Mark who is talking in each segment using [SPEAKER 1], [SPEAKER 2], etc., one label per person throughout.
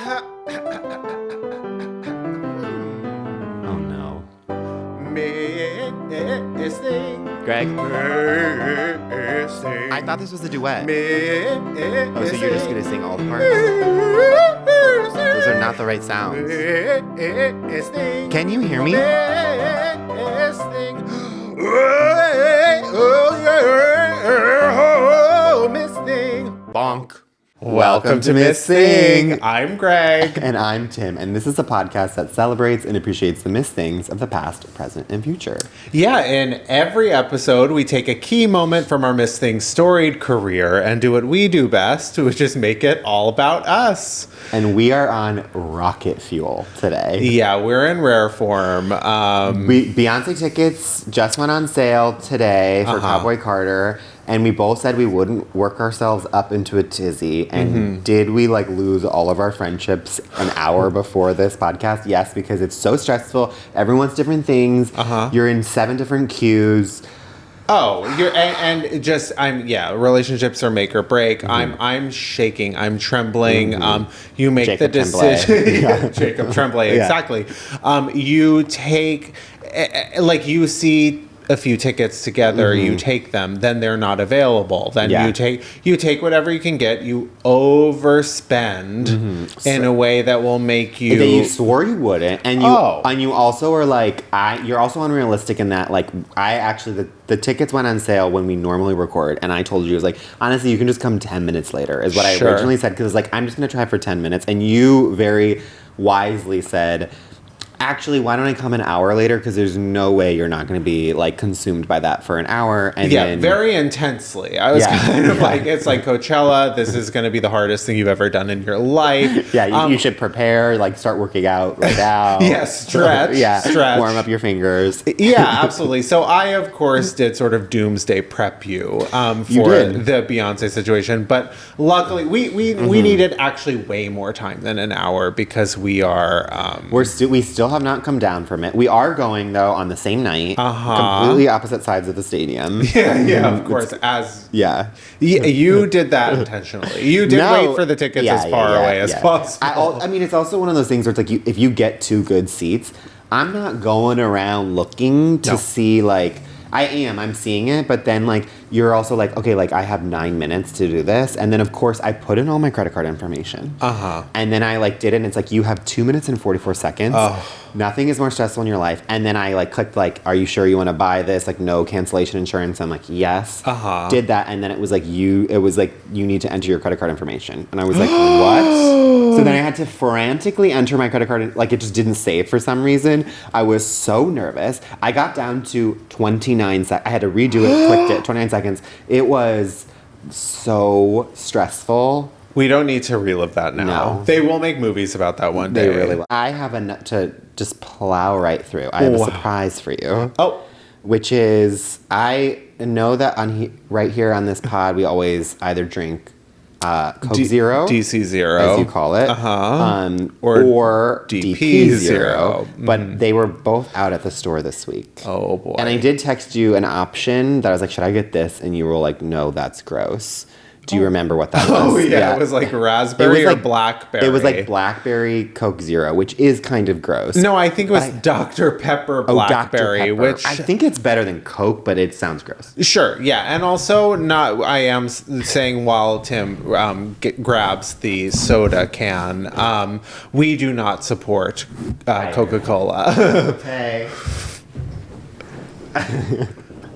[SPEAKER 1] Oh no.
[SPEAKER 2] Missing.
[SPEAKER 1] Greg?
[SPEAKER 2] Missing.
[SPEAKER 1] I thought this was a duet.
[SPEAKER 2] Missing.
[SPEAKER 1] Oh, so you're just gonna sing all the parts? Those are not the right sounds.
[SPEAKER 2] Missing.
[SPEAKER 1] Can you hear me?
[SPEAKER 2] Missing. Oh, missing.
[SPEAKER 1] Bonk.
[SPEAKER 2] Welcome to Missing. I'm Greg.
[SPEAKER 1] And I'm Tim, and this is a podcast that celebrates and appreciates the missed things of the past, present, and future.
[SPEAKER 2] Yeah, in every episode, we take a key moment from our Missing storied career and do what we do best, which is make it all about us.
[SPEAKER 1] And we are on rocket fuel today.
[SPEAKER 2] Yeah, we're in rare form.
[SPEAKER 1] Beyonce tickets just went on sale today for Cowboy Carter. And we both said we wouldn't work ourselves up into a tizzy. And did we lose all of our friendships an hour before this podcast? Yes, because it's so stressful. Everyone wants different things. You're in 7 different queues.
[SPEAKER 2] Oh, relationships are make or break. I'm shaking. I'm trembling. You make
[SPEAKER 1] Jacob
[SPEAKER 2] the decision. Jacob Tremblay, exactly. You take, you see a few tickets together, you take them, then they're not available. Then you take whatever you can get, you overspend in a way that will make you...
[SPEAKER 1] That you swore you wouldn't. And you also are you're also unrealistic in that, the tickets went on sale when we normally record, and I told you, honestly, you can just come 10 minutes later, is what I originally said, because I'm just going to try for 10 minutes, and you very wisely said... Actually, why don't I come an hour later? Because there's no way you're not going to be consumed by that for an hour. And then,
[SPEAKER 2] very intensely. I was kind of it's like Coachella. This is going to be the hardest thing you've ever done in your life.
[SPEAKER 1] You should prepare. Start working out right now.
[SPEAKER 2] Stretch. Stretch.
[SPEAKER 1] Warm up your fingers.
[SPEAKER 2] Yeah, absolutely. So I, of course, did sort of doomsday prep you for the Beyonce situation, but luckily we needed actually way more time than an hour because we are
[SPEAKER 1] we still have not come down from it. We are going though on the same night, completely opposite sides of the stadium.
[SPEAKER 2] Of course. You did that intentionally. You did wait for the tickets as far away as possible.
[SPEAKER 1] It's also one of those things where it's if you get 2 good seats, I'm not going around looking to see I'm seeing it, but then you're also okay, I have 9 minutes to do this, and then of course I put in all my credit card information, and then I did it, and it's you have 2 minutes and 44 seconds. Nothing is more stressful in your life. And then I clicked are you sure you want to buy this? No cancellation insurance. I'm yes. Did that, and then it was you need to enter your credit card information, and I was what? So then I had to frantically enter my credit card, it just didn't save for some reason. I was so nervous. I got down to 29 seconds. I had to redo it, clicked it, 29 seconds. It was so stressful.
[SPEAKER 2] We don't need to relive that now.
[SPEAKER 1] No.
[SPEAKER 2] They will make movies about that one day.
[SPEAKER 1] They really will. I have to just plow right through. I have a surprise for you.
[SPEAKER 2] Oh.
[SPEAKER 1] Which is, I know that right here on this pod, we always either drink Coke Zero.
[SPEAKER 2] DC Zero.
[SPEAKER 1] As you call it.
[SPEAKER 2] Or
[SPEAKER 1] DP Zero. But they were both out at the store this week.
[SPEAKER 2] Oh, boy.
[SPEAKER 1] And I did text you an option that I was should I get this? And you were no, that's gross. Do you remember what that was?
[SPEAKER 2] Oh, yeah. It was raspberry or blackberry.
[SPEAKER 1] It was blackberry Coke Zero, which is kind of gross.
[SPEAKER 2] No, I think it was Dr. Pepper blackberry,
[SPEAKER 1] Dr. Pepper.
[SPEAKER 2] which...
[SPEAKER 1] I think it's better than Coke, but it sounds gross.
[SPEAKER 2] Sure, yeah. And also, I am saying while Tim grabs the soda can, we do not support Coca-Cola.
[SPEAKER 1] Okay.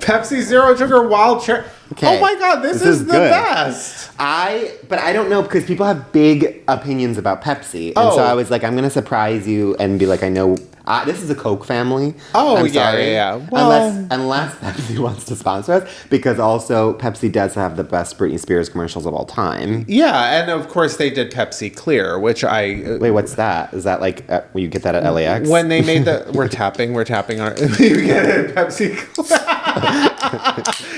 [SPEAKER 2] Pepsi Zero Sugar Wild Cherry. Okay. Oh my God, this is the best.
[SPEAKER 1] But I don't know because people have big opinions about Pepsi. And so I was I'm going to surprise you and be I know this is a Coke family.
[SPEAKER 2] Oh,
[SPEAKER 1] I'm
[SPEAKER 2] yeah,
[SPEAKER 1] sorry.
[SPEAKER 2] yeah. Well,
[SPEAKER 1] unless Pepsi wants to sponsor us, because also Pepsi does have the best Britney Spears commercials of all time.
[SPEAKER 2] Yeah, and of course they did Pepsi Clear, which I...
[SPEAKER 1] Wait, what's that? Is that will you get that at LAX?
[SPEAKER 2] When they made the... We're tapping on... You get it, Pepsi Clear.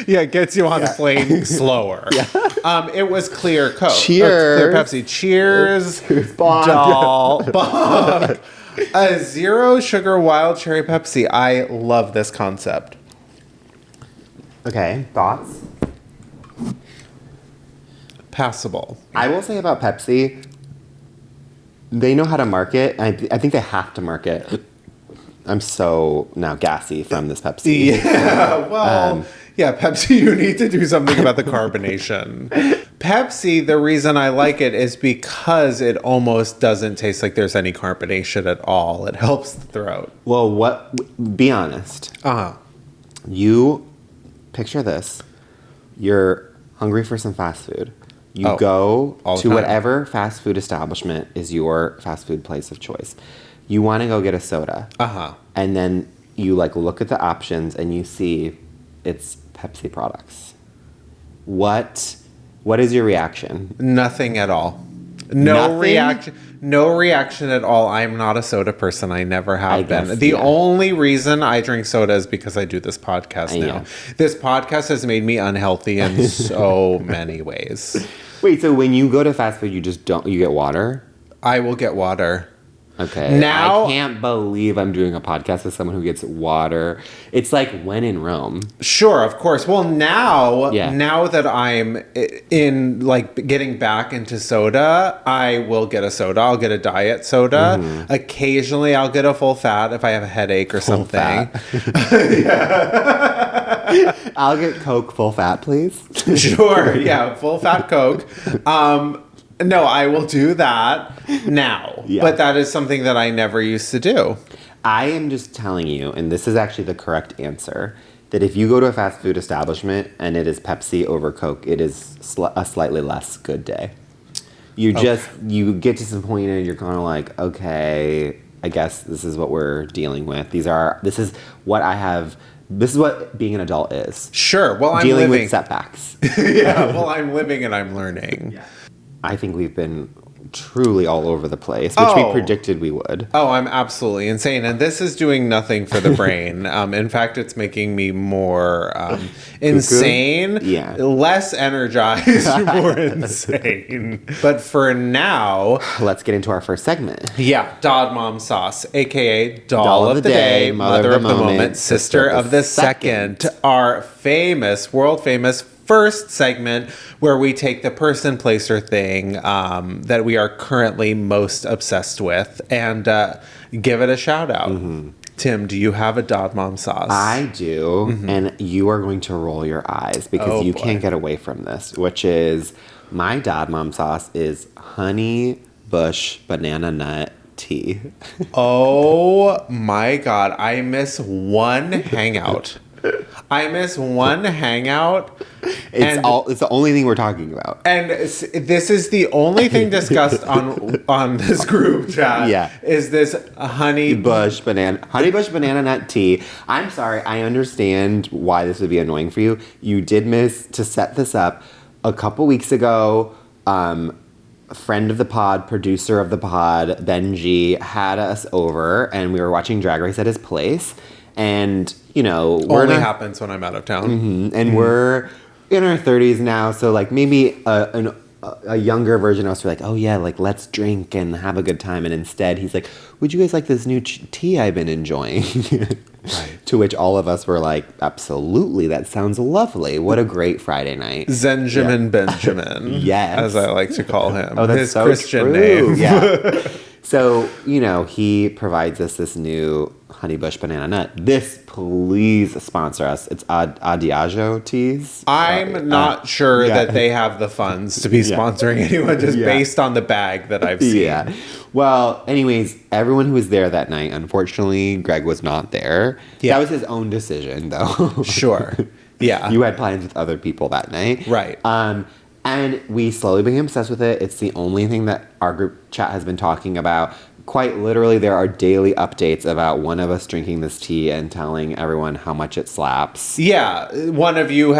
[SPEAKER 2] Yeah, it gets you on the plane slower. Yeah. It was Clear Coke.
[SPEAKER 1] Cheers.
[SPEAKER 2] Clear Pepsi. Cheers.
[SPEAKER 1] Bonk.
[SPEAKER 2] Doll. Bonk. A Zero Sugar Wild Cherry Pepsi. I love this concept.
[SPEAKER 1] Okay, thoughts?
[SPEAKER 2] Passable.
[SPEAKER 1] I will say about Pepsi, They know how to market. I think they have to market. I'm so now gassy from this Pepsi.
[SPEAKER 2] Yeah, well, Pepsi, you need to do something about the carbonation. Pepsi, the reason I like it is because it almost doesn't taste like there's any carbonation at all. It helps the throat.
[SPEAKER 1] Well, be honest. You picture this. You're hungry for some fast food. You go to whatever fast food establishment is your fast food place of choice. You want to go get a soda. And then you look at the options and you see it's Pepsi products. What is your reaction?
[SPEAKER 2] Nothing at all.
[SPEAKER 1] Nothing?
[SPEAKER 2] Reaction. No reaction at all. I'm not a soda person. I never have been. The
[SPEAKER 1] yeah.
[SPEAKER 2] only reason I drink soda is because I do this podcast now.
[SPEAKER 1] Yeah.
[SPEAKER 2] This podcast has made me unhealthy in so many ways.
[SPEAKER 1] Wait, so when you go to fast food, you get water?
[SPEAKER 2] I will get water.
[SPEAKER 1] Okay.
[SPEAKER 2] Now,
[SPEAKER 1] I can't believe I'm doing a podcast with someone who gets water. It's like when in Rome.
[SPEAKER 2] Sure, of course. Well, now that I'm in getting back into soda, I will get a soda. I'll get a diet soda. Mm-hmm. Occasionally, I'll get a full fat if I have a headache or something.
[SPEAKER 1] I'll get Coke full fat, please.
[SPEAKER 2] Sure. Yeah, full fat Coke. No, I will do that now. Yeah. But that is something that I never used to do.
[SPEAKER 1] I am just telling you, and this is actually the correct answer, that if you go to a fast food establishment and it is Pepsi over Coke, it is a slightly less good day. You get disappointed. You're kind of like, okay, I guess this is what we're dealing with. This is what being an adult is.
[SPEAKER 2] Sure. Well, I'm
[SPEAKER 1] dealing with setbacks.
[SPEAKER 2] Yeah. Well, I'm living and I'm learning. Yeah.
[SPEAKER 1] I think we've been truly all over the place, which we predicted we would.
[SPEAKER 2] Oh, I'm absolutely insane. And this is doing nothing for the brain. In fact, it's making me more insane, less energized, more insane. But for now...
[SPEAKER 1] Let's get into our first segment.
[SPEAKER 2] Yeah, Dod Mom Sauce, a.k.a. Doll of the Day, Mother of the Moment, Sister of the Second. Our world famous first segment where we take the person, place, or thing that we are currently most obsessed with and give it a shout out. Mm-hmm. Tim, do you have a Dod Mom sauce?
[SPEAKER 1] I do, and you are going to roll your eyes because you can't get away from this, which is my Dod Mom sauce is honey bush banana nut tea.
[SPEAKER 2] Oh my God, I miss one hangout. It's
[SPEAKER 1] the only thing we're talking about.
[SPEAKER 2] And this is the only thing discussed on this group chat.
[SPEAKER 1] Yeah.
[SPEAKER 2] Is this honey bush
[SPEAKER 1] banana nut tea. I'm sorry, I understand why this would be annoying for you. You did miss to set this up a couple weeks ago. A friend of the pod, producer of the pod, Benji, had us over and we were watching Drag Race at his place. And,
[SPEAKER 2] only happens when I'm out of town.
[SPEAKER 1] Mm-hmm. And we're in our 30s now, so maybe a younger version of us were like, oh yeah, let's drink and have a good time. And instead, he's like, would you guys like this new tea I've been enjoying? Right. To which all of us were like, absolutely, that sounds lovely. What a great Friday night.
[SPEAKER 2] Benjamin.
[SPEAKER 1] Yes.
[SPEAKER 2] As I like to call him.
[SPEAKER 1] Oh, that's
[SPEAKER 2] his
[SPEAKER 1] so
[SPEAKER 2] Christian
[SPEAKER 1] true.
[SPEAKER 2] name.
[SPEAKER 1] Yeah. So, he provides us this new honey bush banana nut. Please sponsor us. It's Adiageo teas.
[SPEAKER 2] I'm not sure that they have the funds to be sponsoring anyone just based on the bag that I've seen.
[SPEAKER 1] Yeah. Well, anyways, everyone who was there that night, unfortunately, Greg was not there. Yeah. That was his own decision, though.
[SPEAKER 2] Sure. Yeah.
[SPEAKER 1] You had plans with other people that night.
[SPEAKER 2] Right.
[SPEAKER 1] And we slowly became obsessed with it. It's the only thing that our group chat has been talking about. Quite literally, there are daily updates about one of us drinking this tea and telling everyone how much it slaps.
[SPEAKER 2] Yeah. One of you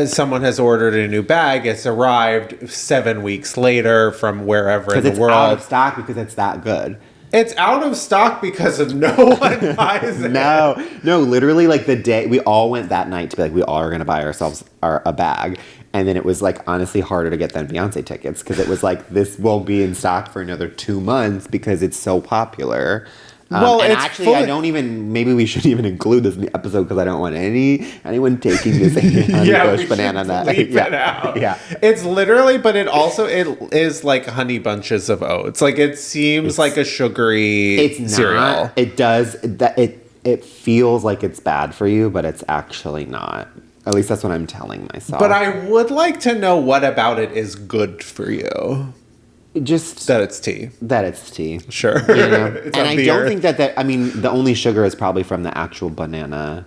[SPEAKER 2] someone has ordered a new bag. It's arrived 7 weeks later from wherever in the world.
[SPEAKER 1] Because it's out of stock because it's that good.
[SPEAKER 2] It's out of stock because no one buys it.
[SPEAKER 1] No, literally the day we all went that night to be we all are going to buy ourselves a bag. And then it was honestly harder to get than Beyonce tickets because it was this won't be in stock for another 2 months because it's so popular. Well, and actually, I don't even. Maybe we shouldn't even include this in the episode because I don't want anyone taking this honey bush banana nut.
[SPEAKER 2] Leave it out. Yeah, it's literally, but it is like honey bunches of oats. Like it seems like a sugary cereal.
[SPEAKER 1] Not. It does that. It feels like it's bad for you, but it's actually not. At least that's what I'm telling myself.
[SPEAKER 2] But I would like to know what about it is good for you.
[SPEAKER 1] Just
[SPEAKER 2] that it's tea.
[SPEAKER 1] That it's tea.
[SPEAKER 2] Sure.
[SPEAKER 1] You know? And I don't think that. I mean, the only sugar is probably from the actual banana.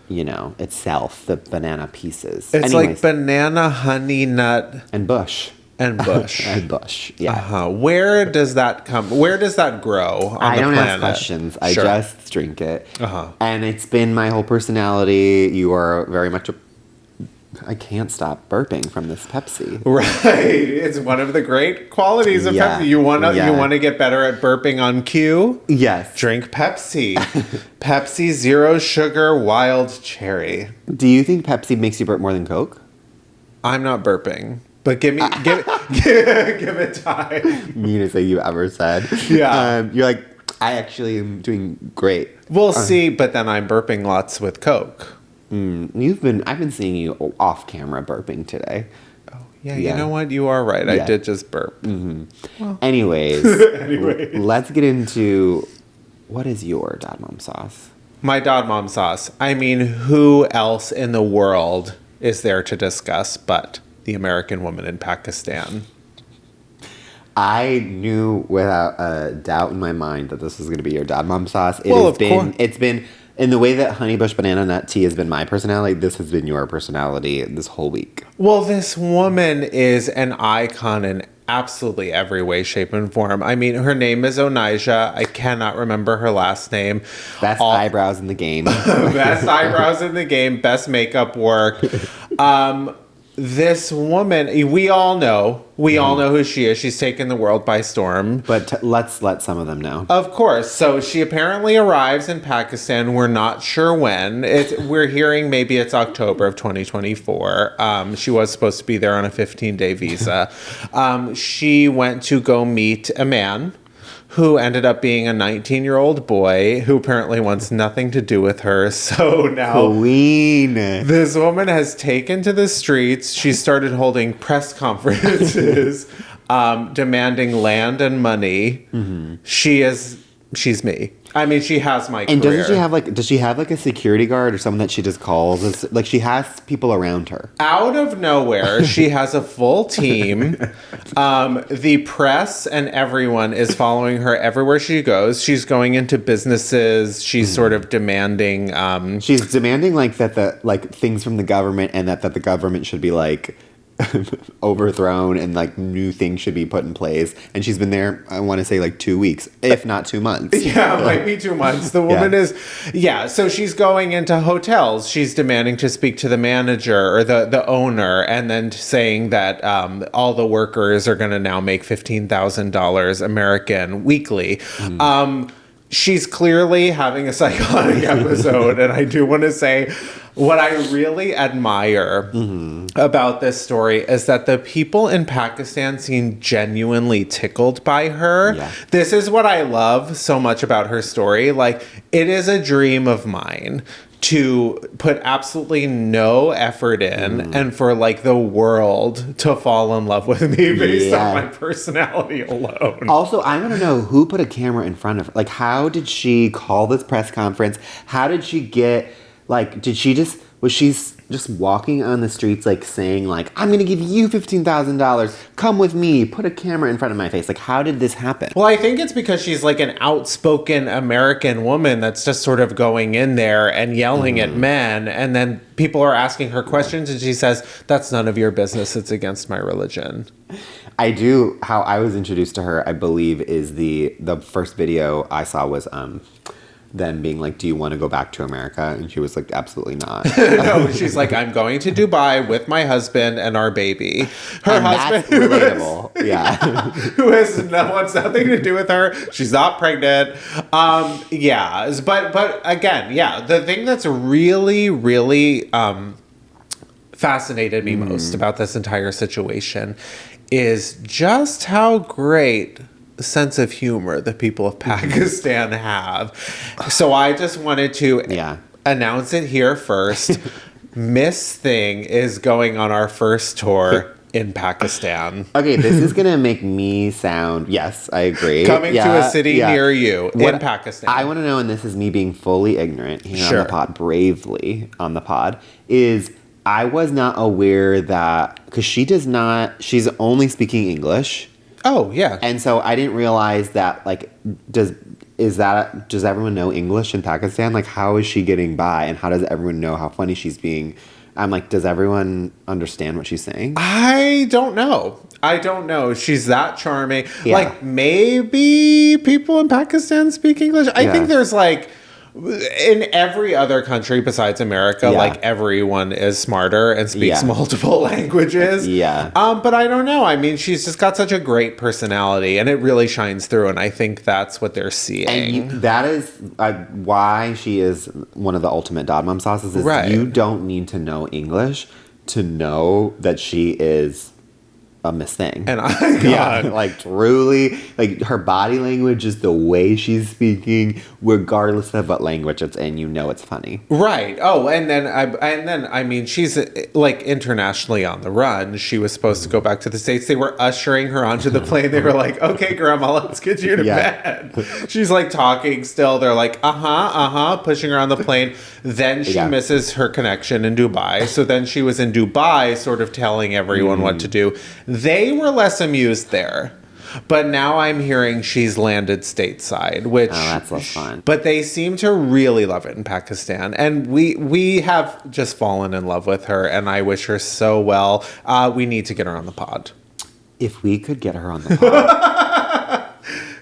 [SPEAKER 1] Itself, the banana pieces.
[SPEAKER 2] It's like banana, honey nut,
[SPEAKER 1] and bush.
[SPEAKER 2] And bush.
[SPEAKER 1] And bush, yeah.
[SPEAKER 2] Uh-huh. Where does that grow on the planet?
[SPEAKER 1] I don't ask questions. I just drink it. Uh-huh. And it's been my whole personality. You are very much I can't stop burping from this Pepsi.
[SPEAKER 2] Right. It's one of the great qualities of Pepsi. You wanna get better at burping on cue?
[SPEAKER 1] Yes.
[SPEAKER 2] Drink Pepsi. Pepsi Zero Sugar Wild Cherry.
[SPEAKER 1] Do you think Pepsi makes you burp more than Coke?
[SPEAKER 2] I'm not burping. But give it time.
[SPEAKER 1] Meanest thing you ever said.
[SPEAKER 2] Yeah.
[SPEAKER 1] You're like, I actually am doing great.
[SPEAKER 2] We'll see, but then I'm burping lots with Coke.
[SPEAKER 1] I've been seeing you off camera burping today.
[SPEAKER 2] Oh, yeah. You know what? You are right. I did just burp.
[SPEAKER 1] Mm-hmm. Well. Anyways, let's get into what is your Dad Mom sauce?
[SPEAKER 2] My Dad Mom sauce. I mean, who else in the world is there to discuss but the American woman in Pakistan?
[SPEAKER 1] I knew without a doubt in my mind that this was going to be your Dad Mom sauce. It's been in the way that honey bush banana nut tea has been my personality. This has been your personality this whole week.
[SPEAKER 2] Well, this woman is an icon in absolutely every way, shape, and form. I mean, her name is Onijah. I cannot remember her last name.
[SPEAKER 1] Best eyebrows in the game.
[SPEAKER 2] Best eyebrows in the game. Best makeup work. This woman, we all know who she is. She's taken the world by storm.
[SPEAKER 1] But let's let some of them know.
[SPEAKER 2] Of course. So she apparently arrives in Pakistan. We're not sure when. We're hearing maybe it's October of 2024. She was supposed to be there on a 15-day visa. She went to go meet a man who ended up being a 19-year-old boy who apparently wants nothing to do with her. So now
[SPEAKER 1] Queen.
[SPEAKER 2] This woman has taken to the streets. She started holding press conferences, demanding land and money. Mm-hmm. She's me. I mean, she has my career.
[SPEAKER 1] And does she have a security guard or someone that she just calls? Like, she has people around her.
[SPEAKER 2] Out of nowhere, she has a full team. The press and everyone is following her everywhere she goes. She's going into businesses. She's sort of demanding.
[SPEAKER 1] She's demanding things from the government, and that the government should be overthrown, and new things should be put in place. And she's been there, I want to say 2 weeks, if not 2 months.
[SPEAKER 2] Yeah, it might be 2 months. The woman so she's going into hotels. She's demanding to speak to the manager or the owner, and then saying that all the workers are going to now make $15,000 American weekly. She's clearly having a psychotic episode, and I do want to say what I really admire about this story is that the people in Pakistan seem genuinely tickled by her. Yeah. This is what I love so much about her story. It is a dream of mine to put absolutely no effort in and for the world to fall in love with me based on my personality alone.
[SPEAKER 1] Also, I want to know who put a camera in front of her. How did she call this press conference? How did she get was she just walking on the streets saying I'm going to give you $15,000. Come with me. Put a camera in front of my face. How did this happen?
[SPEAKER 2] Well, I think it's because she's an outspoken American woman that's just sort of going in there and yelling at men. And then people are asking her questions and she says, that's none of your business. It's against my religion.
[SPEAKER 1] How I was introduced to her, I believe, is the first video I saw was them being do you want to go back to America? And she was absolutely not.
[SPEAKER 2] No, she's I'm going to Dubai with my husband and our baby. Her husband,
[SPEAKER 1] that's relatable.
[SPEAKER 2] Who wants nothing to do with her. She's not pregnant. But again, the thing that's really, really fascinated me most about this entire situation is just how great sense of humor that people of Pakistan have. So I just wanted to announce it here first. Miss Thing is going on our first tour in Pakistan.
[SPEAKER 1] Okay, this is going to make me sound, yes, I agree.
[SPEAKER 2] Coming to a city near you in Pakistan.
[SPEAKER 1] I want to know, and this is me being fully ignorant here on the pod, bravely on the pod, is I was not aware that, because she's only speaking English.
[SPEAKER 2] Oh, yeah.
[SPEAKER 1] And so I didn't realize that, like, does everyone know English in Pakistan? Like, how is she getting by? And how does everyone know how funny she's being? I'm like, does everyone understand what she's saying?
[SPEAKER 2] I don't know. She's that charming. Yeah. Like, maybe people in Pakistan speak English. I think there's, like, in every other country besides America, like, everyone is smarter and speaks multiple languages.
[SPEAKER 1] Yeah.
[SPEAKER 2] But I don't know. I mean, she's just got such a great personality, and it really shines through, and I think that's what they're seeing.
[SPEAKER 1] And that is why she is one of the ultimate dad mom sauces. Is you don't need to know English to know that she is a Miss Thing.
[SPEAKER 2] And
[SPEAKER 1] like truly, like her body language is the way she's speaking, regardless of what language it's in. You know it's funny,
[SPEAKER 2] right? Oh, and then I mean, she's like internationally on the run. She was supposed to go back to the States. They were ushering her onto the plane. They were like, "Okay, Grandma, let's get you to bed." She's like talking still. They're like, pushing her on the plane. Then she misses her connection in Dubai. So then she was in Dubai, sort of telling everyone what to do. They were less amused there. But now I'm hearing she's landed stateside, which...
[SPEAKER 1] Oh, that's less fun.
[SPEAKER 2] But they seem to really love it in Pakistan. And we have just fallen in love with her, and I wish her so well. We need to get her on the pod.
[SPEAKER 1] If we could get her on the pod...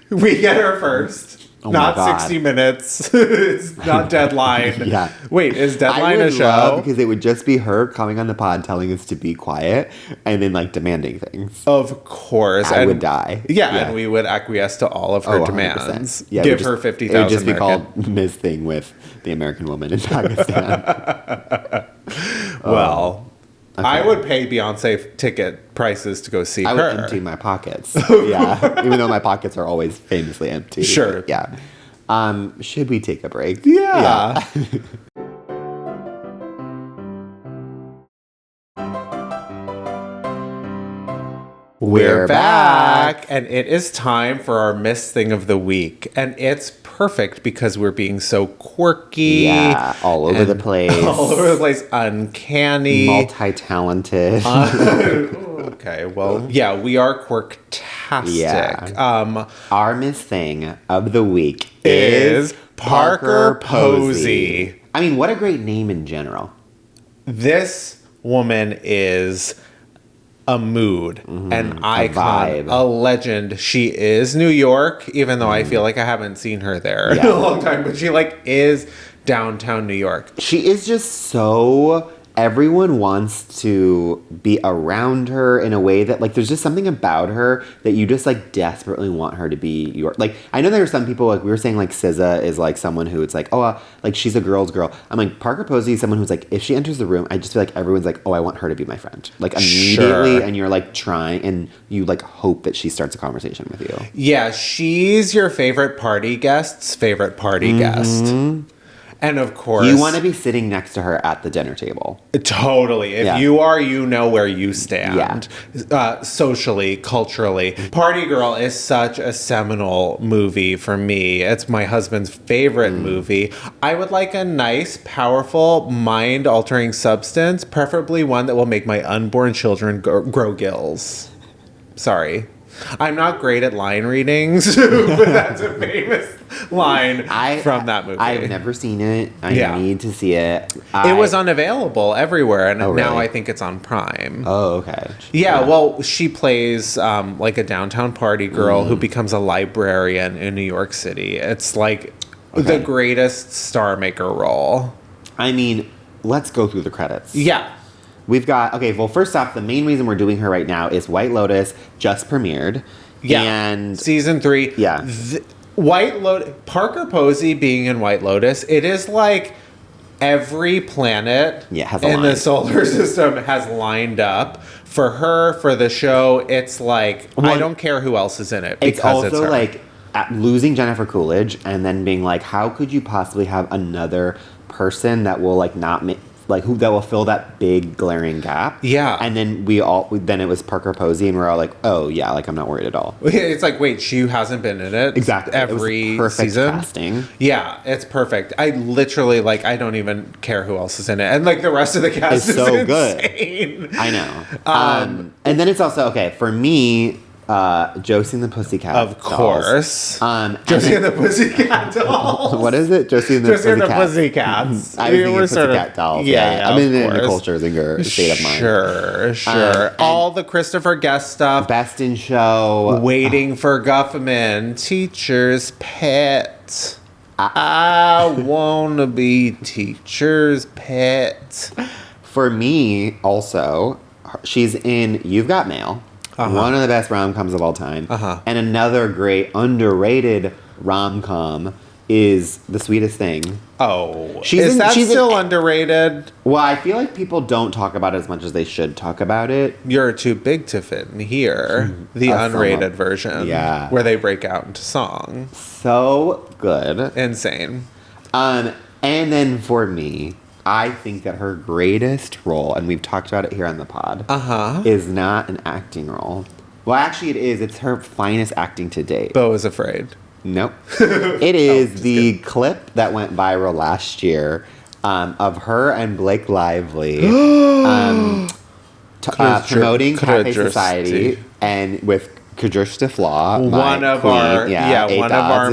[SPEAKER 2] We get her first. Oh not 60 Minutes. It's not Deadline. Wait, is Deadline a show?
[SPEAKER 1] Because it would just be her coming on the pod telling us to be quiet and then like demanding things.
[SPEAKER 2] Of course.
[SPEAKER 1] I would die.
[SPEAKER 2] Yeah, and we would acquiesce to all of her demands. Yeah, give her 50,000.
[SPEAKER 1] It would just be called Ms. Thing with the American woman in Pakistan.
[SPEAKER 2] Well... Okay. I would pay Beyonce ticket prices to go see her.
[SPEAKER 1] I would empty my pockets. Even though my pockets are always famously empty.
[SPEAKER 2] Sure.
[SPEAKER 1] Yeah. Should we take a break?
[SPEAKER 2] Yeah. We're back, and it is time for our Miss Thing of the Week, and it's perfect because we're being so quirky,
[SPEAKER 1] all over the place,
[SPEAKER 2] uncanny,
[SPEAKER 1] multi-talented.
[SPEAKER 2] Okay, well, we are quirktastic.
[SPEAKER 1] Our Miss Thing of the Week
[SPEAKER 2] is Parker Posey.
[SPEAKER 1] I mean, what a great name in general.
[SPEAKER 2] This woman is a mood, an icon, a legend. She is New York, even though I feel like I haven't seen her there in a long time, but she like is downtown New York.
[SPEAKER 1] She is just so... Everyone wants to be around her in a way that, like, there's just something about her that you just, like, desperately want her to be your... Like, I know there are some people, like, we were saying, like, SZA is, like, someone who it's like, like, she's a girl's girl. I'm like, Parker Posey is someone who's, like, if she enters the room, I just feel like everyone's like, I want her to be my friend. Like, immediately, and you're, like, trying, and you, like, hope that she starts a conversation with you.
[SPEAKER 2] Yeah, she's your favorite party guest's favorite party guest. And of course...
[SPEAKER 1] You want to be sitting next to her at the dinner table.
[SPEAKER 2] Totally. If you are, you know where you stand. Socially, culturally. Party Girl is such a seminal movie for me. It's my husband's favorite movie. I would like a nice, powerful, mind-altering substance, preferably one that will make my unborn children grow gills. Sorry. I'm not great at line readings, but that's a famous line from that movie.
[SPEAKER 1] I've never seen it. I need to see it.
[SPEAKER 2] It was unavailable everywhere, and now I think it's on Prime.
[SPEAKER 1] Oh, okay.
[SPEAKER 2] Yeah, well, she plays like a downtown party girl who becomes a librarian in New York City. It's like the greatest star maker role.
[SPEAKER 1] I mean, let's go through the credits.
[SPEAKER 2] Yeah.
[SPEAKER 1] We've got, first off, the main reason we're doing her right now is White Lotus just premiered.
[SPEAKER 2] Yeah.
[SPEAKER 1] And
[SPEAKER 2] season 3.
[SPEAKER 1] Yeah.
[SPEAKER 2] White Lotus, Parker Posey being in White Lotus, it is like every planet in the solar system has lined up for her, for the show. It's like, I don't care who else is in it, because
[SPEAKER 1] it's also like losing Jennifer Coolidge and then being like, how could you possibly have another person that will like not make, like, who that will fill that big glaring gap?
[SPEAKER 2] Yeah.
[SPEAKER 1] And then then it was Parker Posey, and we're all like, oh yeah, like I'm not worried at all.
[SPEAKER 2] It's like, wait, she hasn't been in it
[SPEAKER 1] exactly
[SPEAKER 2] every
[SPEAKER 1] it was perfect
[SPEAKER 2] season.
[SPEAKER 1] Casting.
[SPEAKER 2] Yeah, it's perfect. I literally, like, I don't even care who else is in it, and like the rest of the cast is so insane.
[SPEAKER 1] Good. I know. And then it's also okay for me. Josie and the Pussycat
[SPEAKER 2] Of course.
[SPEAKER 1] Dolls.
[SPEAKER 2] Josie and the Pussycat Dolls.
[SPEAKER 1] What is it? Josie and the
[SPEAKER 2] Pussycats.
[SPEAKER 1] I was thinking Pussycat Dolls.
[SPEAKER 2] Yeah,
[SPEAKER 1] I'm in Nicole Scherzinger state of mind.
[SPEAKER 2] Sure. All the Christopher Guest stuff.
[SPEAKER 1] Best in Show.
[SPEAKER 2] Waiting for Guffman. Teacher's Pet. I wanna be teacher's pet.
[SPEAKER 1] For me, also, she's in You've Got Mail. One of the best rom-coms of all time. And another great underrated rom-com is The Sweetest Thing.
[SPEAKER 2] Oh. Is that still underrated?
[SPEAKER 1] Well, I feel like people don't talk about it as much as they should talk about it.
[SPEAKER 2] You're Too Big to Fit in here. The unrated version.
[SPEAKER 1] Yeah.
[SPEAKER 2] Where they break out into song.
[SPEAKER 1] So good.
[SPEAKER 2] Insane.
[SPEAKER 1] And then for me, I think that her greatest role, and we've talked about it here on the pod, is not an acting role. Well, actually, it is. It's her finest acting to date.
[SPEAKER 2] Beau is Afraid.
[SPEAKER 1] Nope. It is the clip that went viral last year of her and Blake Lively promoting Cafe Society and with Kajursta Flaw,
[SPEAKER 2] one of our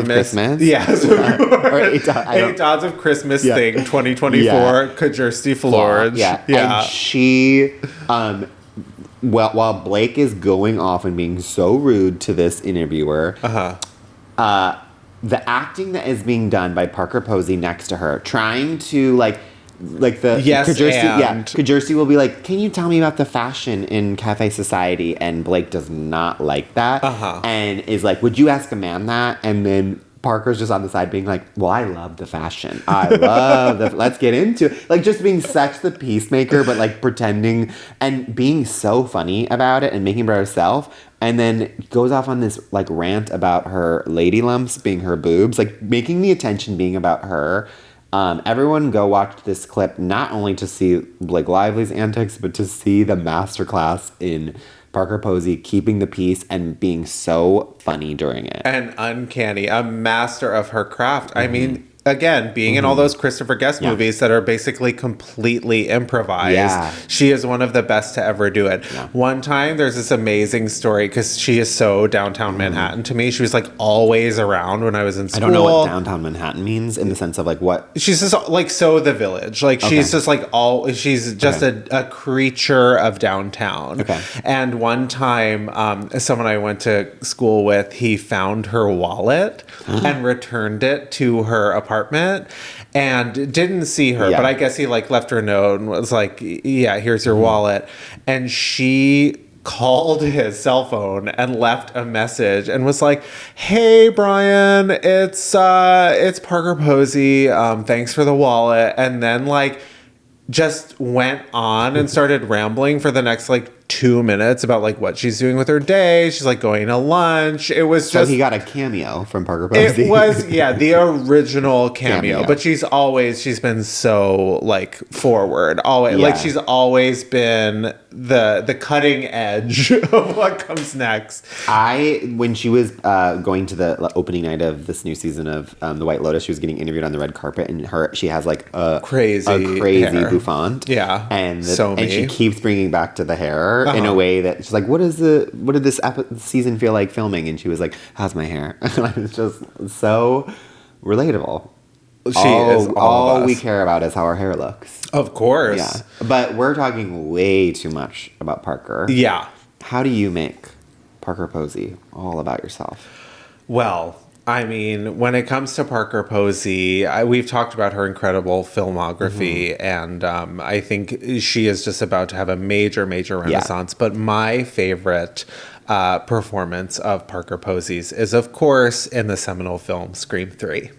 [SPEAKER 1] Christmas.
[SPEAKER 2] Yes, or Eight Odds of Christmas thing 2024. Kajursti Flaw.
[SPEAKER 1] And she, while Blake is going off and being so rude to this interviewer, the acting that is being done by Parker Posey next to her, trying to like the Kajursti will be like, can you tell me about the fashion in Cafe Society? And Blake does not like that and is like, would you ask a man that? And then Parker's just on the side being like, well, I love the fashion. I love let's get into it. Like just being such the peacemaker, but like pretending and being so funny about it and making it about herself. And then goes off on this like rant about her lady lumps being her boobs, like making the attention being about her. Everyone go watch this clip, not only to see Blake Lively's antics, but to see the masterclass in Parker Posey keeping the peace and being so funny during it.
[SPEAKER 2] And uncanny, a master of her craft. I mean, again, being in all those Christopher Guest movies that are basically completely improvised, she is one of the best to ever do it. One time, there's this amazing story, because she is so downtown Manhattan to me. She was like always around when I was in school.
[SPEAKER 1] I don't know what downtown Manhattan means in the sense of like what?
[SPEAKER 2] She's just like so the village. Like she's just like she's just a creature of downtown. And one time, someone I went to school with, he found her wallet and returned it to her apartment and didn't see her, but I guess he like left her a note and was like, yeah, here's your wallet. And she called his cell phone and left a message and was like, hey Brian, it's Parker Posey, thanks for the wallet. And then like just went on and started rambling for the next like 2 minutes about like what she's doing with her day. She's like going to lunch. It was just,
[SPEAKER 1] so he got a cameo from Parker Posey.
[SPEAKER 2] It was the original cameo. But she's been so like forward, always like she's always been the cutting edge of what comes next.
[SPEAKER 1] When she was going to the opening night of this new season of The White Lotus, she was getting interviewed on the red carpet, and she has like a crazy hair. Bouffant, and she keeps bringing back to the hair in a way that she's like, what did this season feel like filming? And she was like, how's my hair? It's just so relatable. All we care about is how our hair looks.
[SPEAKER 2] Of course.
[SPEAKER 1] But we're talking way too much about Parker. How do you make Parker Posey all about yourself?
[SPEAKER 2] Well, I mean, when it comes to Parker Posey, we've talked about her incredible filmography, and I think she is just about to have a major, major renaissance. But my favorite performance of Parker Posey's is, of course, in the seminal film Scream 3.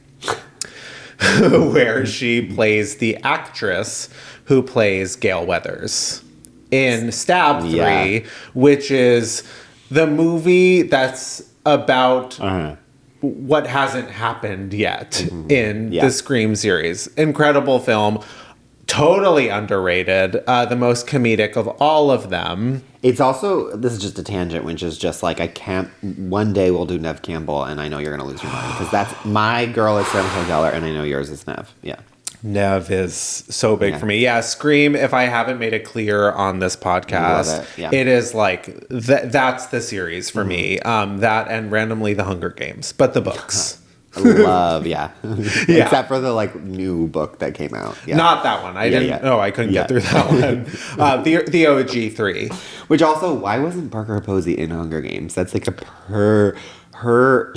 [SPEAKER 2] where she plays the actress who plays Gale Weathers in Stab 3, which is the movie that's about what hasn't happened yet in the Scream series. Incredible film. Totally underrated. The most comedic of all of them.
[SPEAKER 1] It's also, this is just a tangent, which is just like, I can't, one day we'll do Neve Campbell, and I know you're going to lose your mind. Because that's, my girl is Sarah Michelle Gellar, and I know yours is Neve. Yeah.
[SPEAKER 2] Neve is so big for me. Yeah, Scream, if I haven't made it clear on this podcast, it is like, that's the series for me. That and randomly The Hunger Games, but the books.
[SPEAKER 1] Love, except for the like new book that came out.
[SPEAKER 2] Not that one. I didn't. No, I couldn't get through that one. The OG 3.
[SPEAKER 1] Which also, why wasn't Parker Posey in Hunger Games? That's like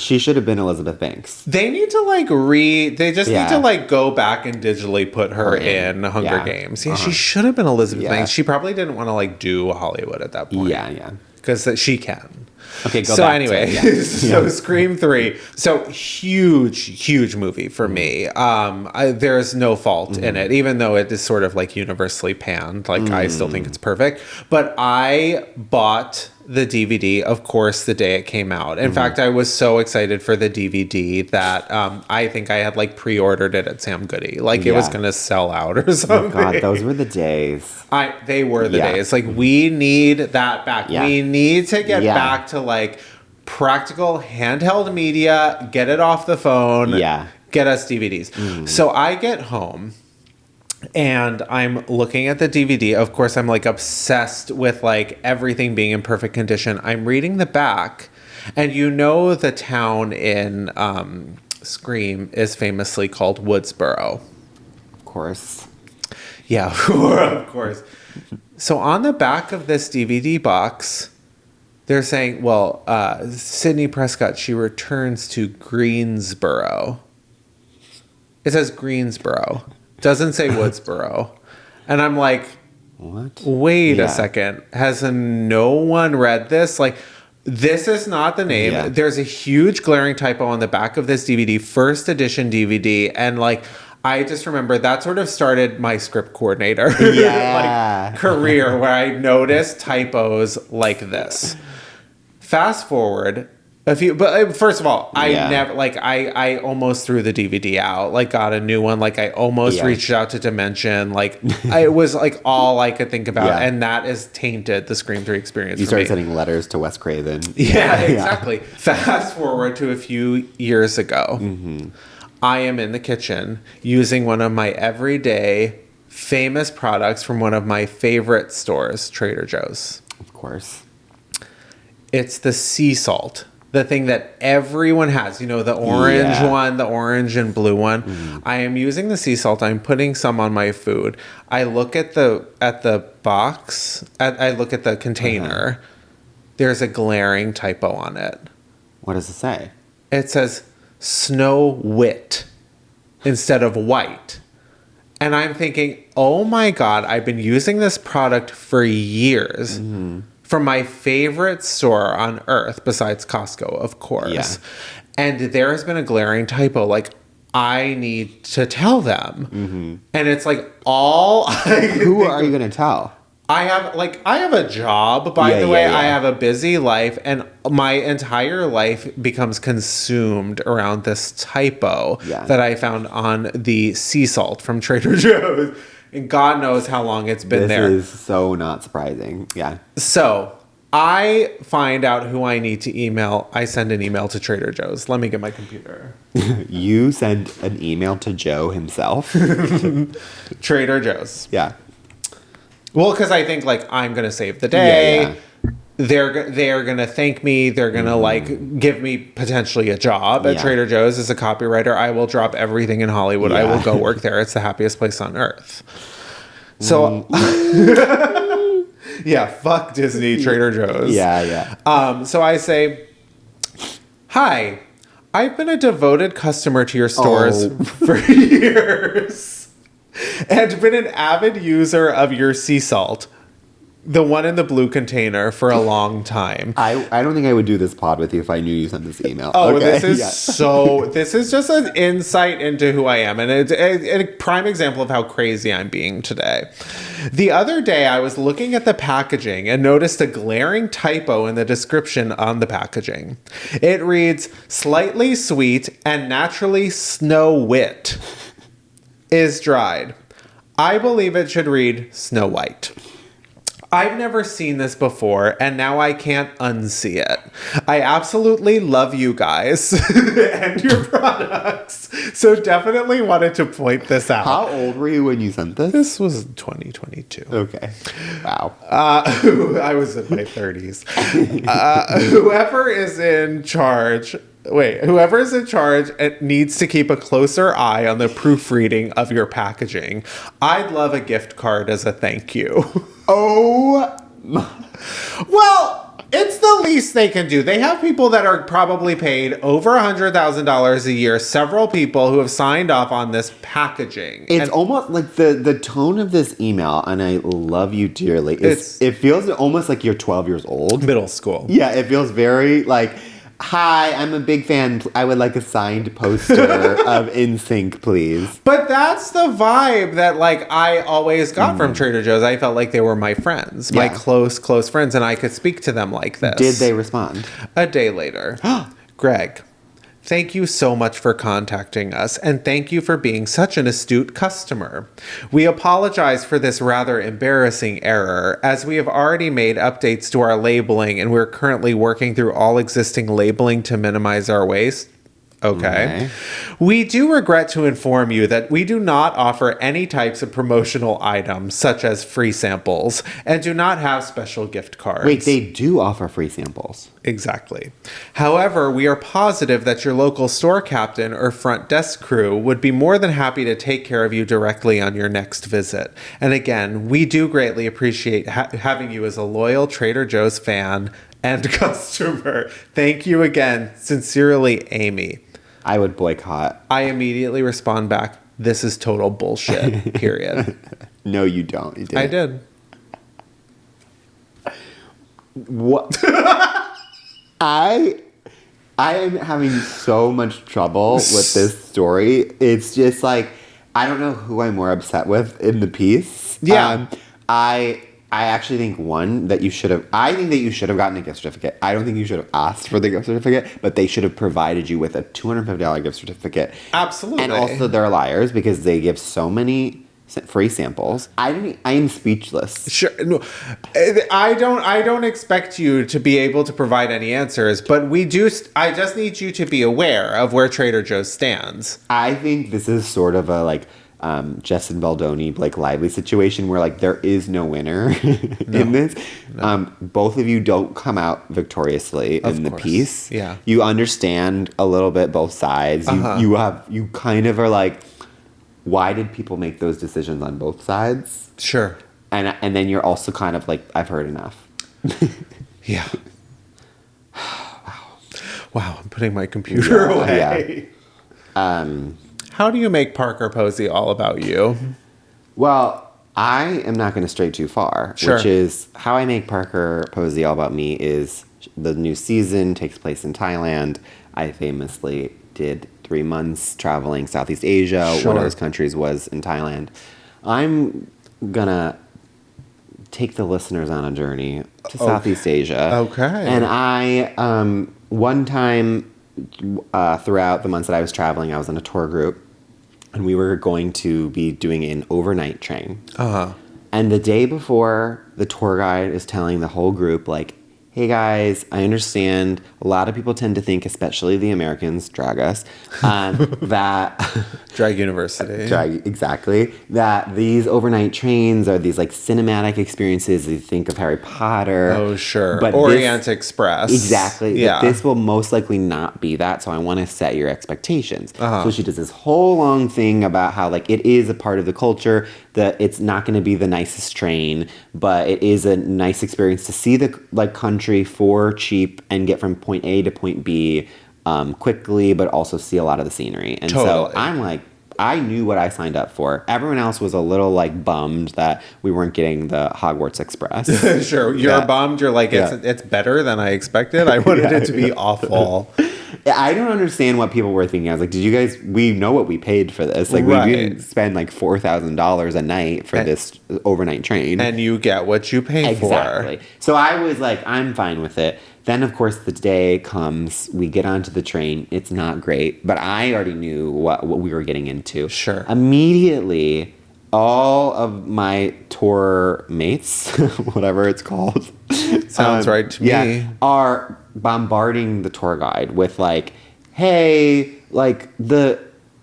[SPEAKER 1] she should have been Elizabeth Banks.
[SPEAKER 2] They need to like they just need to like go back and digitally put her in Hunger Games. Yeah, she should have been Elizabeth Banks. She probably didn't want to like do Hollywood at that point.
[SPEAKER 1] Yeah.
[SPEAKER 2] Because she can.
[SPEAKER 1] Okay, go
[SPEAKER 2] so
[SPEAKER 1] back
[SPEAKER 2] anyway, so Scream 3. So huge movie for me. There's no fault in it, even though it is sort of like universally panned. Like I still think it's perfect. But I bought the DVD, of course, the day it came out. In fact, I was so excited for the DVD that I think I had like pre-ordered it at Sam Goody. Like it was going to sell out or something.
[SPEAKER 1] Oh God, those were the days.
[SPEAKER 2] They were the days. Like we need that back. Yeah. We need to get back to like practical handheld media, get it off the phone, get us DVDs. So I get home and I'm looking at the DVD. Of course, I'm like obsessed with like everything being in perfect condition. I'm reading the back, and you know the town in Scream is famously called Woodsboro.
[SPEAKER 1] Of course.
[SPEAKER 2] Yeah, of course. So on the back of this DVD box, they're saying, well, Sidney Prescott, she returns to Greensboro. It says Greensboro. Doesn't say Woodsboro. And I'm like,
[SPEAKER 1] what?
[SPEAKER 2] Wait a second. Has no one read this? Like, this is not the name.
[SPEAKER 1] Yeah.
[SPEAKER 2] There's a huge glaring typo on the back of this DVD, first edition DVD. And like, I just remember that sort of started my script coordinator career, where I noticed typos like this. Fast forward a few, but first of all, I never, like, I almost threw the DVD out, like got a new one. Like I almost reached out to Dimension. Like it was like all I could think about. And that has tainted the Scream 3 experience.
[SPEAKER 1] You started sending letters to Wes Craven.
[SPEAKER 2] Yeah, exactly. Fast forward to a few years ago. I am in the kitchen using one of my everyday famous products from one of my favorite stores, Trader Joe's.
[SPEAKER 1] Of course.
[SPEAKER 2] It's the sea salt. The thing that everyone has, you know, the orange one, the orange and blue one. I am using the sea salt. I'm putting some on my food. I look at the box. I look at the container. There's a glaring typo on it.
[SPEAKER 1] What does it say?
[SPEAKER 2] It says Snow Wit instead of white. And I'm thinking, oh my God, I've been using this product for years. From my favorite store on earth, besides Costco, of course. And there has been a glaring typo. Like, I need to tell them. And it's like all
[SPEAKER 1] Who are you going to tell?
[SPEAKER 2] I have a job, by the way. I have a busy life, and my entire life becomes consumed around this typo that I found on the sea salt from Trader Joe's. And God knows how long it's been there.
[SPEAKER 1] This is so not surprising. Yeah.
[SPEAKER 2] So I find out who I need to email. I send an email to Trader Joe's. Let me get my computer.
[SPEAKER 1] You send an email to Joe himself?
[SPEAKER 2] Trader Joe's.
[SPEAKER 1] Yeah.
[SPEAKER 2] Well, because I think like I'm going to save the day. They're going to thank me. They're going to like give me potentially a job at Trader Joe's as a copywriter. I will drop everything in Hollywood. I will go work there. It's the happiest place on earth. So fuck Disney, Trader Joe's. So I say, hi, I've been a devoted customer to your stores for years and been an avid user of your sea salt. The one in the blue container for a long time.
[SPEAKER 1] I don't think I would do this pod with you if I knew you sent this email.
[SPEAKER 2] Oh,
[SPEAKER 1] okay.
[SPEAKER 2] This is just an insight into who I am. And it's a prime example of how crazy I'm being today. The other day, I was looking at the packaging and noticed a glaring typo in the description on the packaging. It reads, "Slightly sweet and naturally snow-wit is dried." I believe it should read Snow White. I've never seen this before, and now I can't unsee it. I absolutely love you guys and your products, so definitely wanted to point this out.
[SPEAKER 1] How old were you when you sent this?
[SPEAKER 2] This was 2022.
[SPEAKER 1] Okay. Wow.
[SPEAKER 2] I was in my 30s. Whoever is in charge needs to keep a closer eye on the proofreading of your packaging. I'd love a gift card as a thank you.
[SPEAKER 1] Oh.
[SPEAKER 2] Well, it's the least they can do. They have people that are probably paid over $100,000 a year. Several people who have signed off on this packaging.
[SPEAKER 1] It's almost like the tone of this email, and I love you dearly. It feels almost like you're 12 years old.
[SPEAKER 2] Middle school.
[SPEAKER 1] Yeah, it feels very like, "Hi, I'm a big fan. I would like a signed poster of NSYNC, please."
[SPEAKER 2] But that's the vibe that like I always got from Trader Joe's. I felt like they were my friends, my close friends, and I could speak to them like this.
[SPEAKER 1] Did they respond?
[SPEAKER 2] A day later. Greg, thank you so much for contacting us, and thank you for being such an astute customer. We apologize for this rather embarrassing error, as we have already made updates to our labeling, and we're currently working through all existing labeling to minimize our waste. Okay. We do regret to inform you that we do not offer any types of promotional items, such as free samples, and do not have special gift cards.
[SPEAKER 1] Wait, they do offer free samples.
[SPEAKER 2] Exactly. However, we are positive that your local store captain or front desk crew would be more than happy to take care of you directly on your next visit. And again, we do greatly appreciate having you as a loyal Trader Joe's fan and customer. Thank you again. Sincerely, Amy.
[SPEAKER 1] I would boycott.
[SPEAKER 2] I immediately respond back, "This is total bullshit," period.
[SPEAKER 1] No, you don't. You didn't.
[SPEAKER 2] I did.
[SPEAKER 1] What? I am having so much trouble with this story. It's just like, I don't know who I'm more upset with in the piece.
[SPEAKER 2] Yeah.
[SPEAKER 1] I actually think that you should have gotten a gift certificate. I don't think you should have asked for the gift certificate, but they should have provided you with a $250 gift certificate.
[SPEAKER 2] Absolutely.
[SPEAKER 1] And also they're liars because they give so many free samples. I am speechless.
[SPEAKER 2] Sure. No, I don't expect you to be able to provide any answers, but I just need you to be aware of where Trader Joe's stands.
[SPEAKER 1] I think this is sort of a like Justin Baldoni, Blake Lively situation where like there is no winner in this. No. Both of you don't come out victoriously in the piece.
[SPEAKER 2] Yeah.
[SPEAKER 1] You understand a little bit both sides. You kind of are like, why did people make those decisions on both sides?
[SPEAKER 2] Sure.
[SPEAKER 1] And then you're also kind of like, I've heard enough.
[SPEAKER 2] Yeah. Wow, I'm putting my computer away.
[SPEAKER 1] Yeah.
[SPEAKER 2] How do you make Parker Posey all about you?
[SPEAKER 1] Well, I am not going to stray too far, which is how I make Parker Posey all about me is the new season takes place in Thailand. I famously did 3 months traveling Southeast Asia. One of those countries was in Thailand. I'm going to take the listeners on a journey to Southeast Asia.
[SPEAKER 2] Okay.
[SPEAKER 1] And I, one time throughout the months that I was traveling, I was in a tour group. And we were going to be doing an overnight train.
[SPEAKER 2] Uh-huh.
[SPEAKER 1] And the day before, the tour guide is telling the whole group, like, hey guys, I understand a lot of people tend to think, especially the Americans, drag us, that...
[SPEAKER 2] Drag University.
[SPEAKER 1] Exactly. That these overnight trains are these like cinematic experiences. You think of Harry Potter.
[SPEAKER 2] Oh, sure.
[SPEAKER 1] But
[SPEAKER 2] Orient Express.
[SPEAKER 1] Exactly.
[SPEAKER 2] Yeah.
[SPEAKER 1] But this will most likely not be that, so I want to set your expectations.
[SPEAKER 2] Uh-huh.
[SPEAKER 1] So she does this whole long thing about how like it is a part of the culture, that it's not going to be the nicest train, but it is a nice experience to see the like country for cheap and get from point A to point B quickly, but also see a lot of the scenery. And so I'm like, I knew what I signed up for. Everyone else was a little like bummed that we weren't getting the Hogwarts Express.
[SPEAKER 2] Sure, you're bummed. You're like, it's better than I expected. I wanted it to be awful.
[SPEAKER 1] I don't understand what people were thinking. I was like, did you guys, we know what we paid for this. Like,
[SPEAKER 2] Right.
[SPEAKER 1] we didn't spend like $4,000 a night for this overnight train.
[SPEAKER 2] And you get what you pay for.
[SPEAKER 1] Exactly. So I was like, I'm fine with it. Then, of course, the day comes. We get onto the train. It's not great. But I already knew what we were getting into.
[SPEAKER 2] Sure.
[SPEAKER 1] Immediately, all of my tour mates, whatever it's called.
[SPEAKER 2] Sounds right to me.
[SPEAKER 1] Are bombarding the tour guide with like, hey, like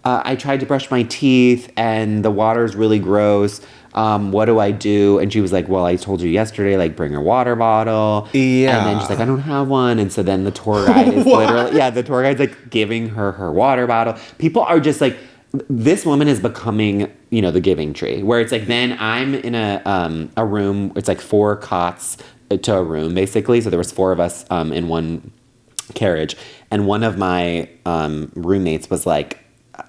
[SPEAKER 1] I tried to brush my teeth and the water's really gross. What do I do? And she was like, well, I told you yesterday, like, bring your water bottle.
[SPEAKER 2] Yeah.
[SPEAKER 1] And then she's like, I don't have one. And so then the tour guide is literally, the tour guide's like giving her water bottle. People are just like, this woman is becoming, the giving tree, where it's like, then I'm in a room, it's like 4 cots to a room, basically. So there was 4 of us in one carriage. And one of my roommates was like,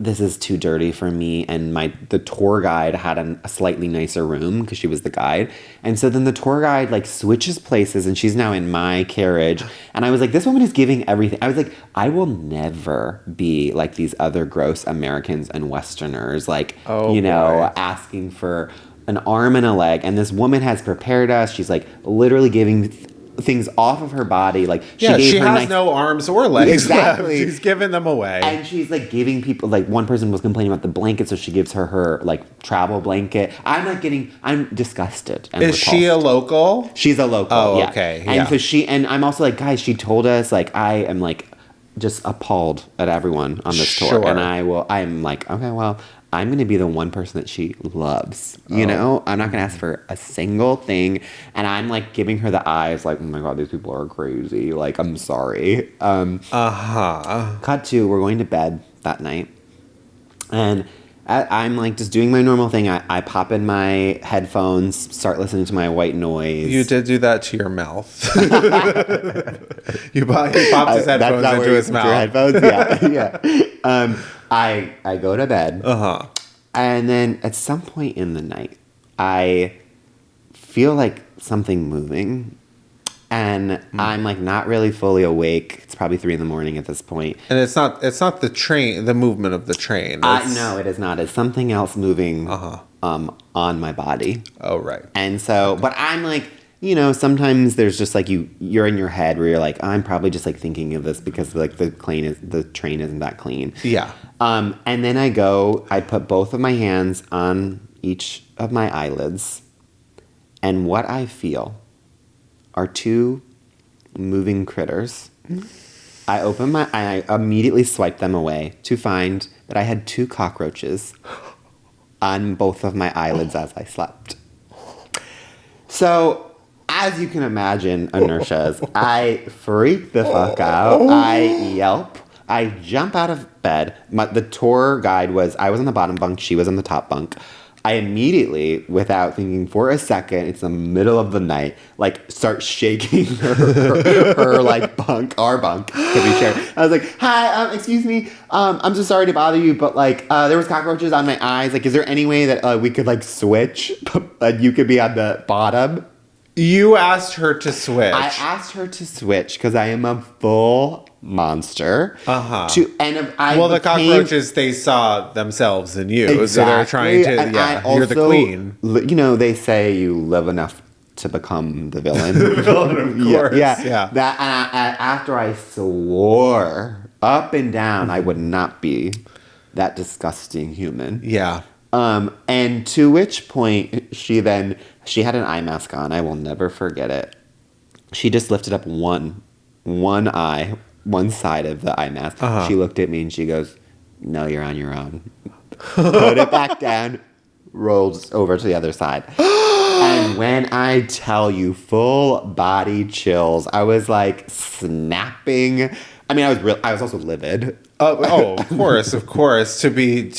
[SPEAKER 1] this is too dirty for me, and the tour guide had a slightly nicer room because she was the guide, and so then the tour guide like switches places and she's now in my carriage, and I was like, this woman is giving everything. I was like, I will never be like these other gross Americans and Westerners, like asking for an arm and a leg, and this woman has prepared us. She's like literally giving things off of her body, like
[SPEAKER 2] she has no arms or legs. Exactly. She's giving them away,
[SPEAKER 1] and she's like giving people, like one person was complaining about the blanket, so she gives her like travel blanket. I'm disgusted and
[SPEAKER 2] repulsed. She a local?
[SPEAKER 1] She's a local.
[SPEAKER 2] Oh, okay.
[SPEAKER 1] And so and I'm also like, guys, she told us, like, I am like just appalled at everyone on this tour, and I'm like, okay, well, I'm going to be the one person that she loves, I'm not going to ask for a single thing. And I'm like giving her the eyes like, oh my God, these people are crazy. Like, I'm sorry. Cut to, we're going to bed that night. And I'm like just doing my normal thing. I pop in my headphones, start listening to my white noise.
[SPEAKER 2] You did do that to your mouth. He popped his headphones into his mouth.
[SPEAKER 1] Your headphones? Yeah. I go to bed. And then at some point in the night, I feel like something moving. And I'm like not really fully awake. It's probably 3 a.m. at this point.
[SPEAKER 2] And it's not the train, the movement of the train.
[SPEAKER 1] No, it is not. It's something else moving on my body.
[SPEAKER 2] Oh, right.
[SPEAKER 1] And so, but I'm like, sometimes there's just like you're in your head where you're like, I'm probably just like thinking of this because like the train isn't that clean.
[SPEAKER 2] Yeah.
[SPEAKER 1] And then I put both of my hands on each of my eyelids, and what I feel are 2 moving critters. I immediately swipe them away to find that I had 2 cockroaches on both of my eyelids as I slept. So, as you can imagine, inertias, I freak the fuck out. I yelp. I jump out of bed. The tour guide I was on the bottom bunk, she was on the top bunk. I immediately, without thinking for a second, it's the middle of the night, like start shaking her like bunk, our bunk that we shared. I was like, hi, excuse me, I'm so sorry to bother you, but like there was cockroaches on my eyes. Like, is there any way that we could like switch? You could be on the bottom.
[SPEAKER 2] You asked her to switch.
[SPEAKER 1] I asked her to switch because I am a full monster.
[SPEAKER 2] The cockroaches, they saw themselves in you, exactly. So they're trying to. You're the queen.
[SPEAKER 1] They say you live enough to become the villain.
[SPEAKER 2] The villain, of course.
[SPEAKER 1] Yeah. After I swore up and down, I would not be that disgusting human.
[SPEAKER 2] Yeah.
[SPEAKER 1] And to which point she had an eye mask on. I will never forget it. She just lifted up one eye, one side of the eye mask. She looked at me and she goes, no, you're on your own. Put it back down, rolled over to the other side. And when I tell you, full body chills, I was like snapping. I mean, I was also livid.
[SPEAKER 2] Of course, to be,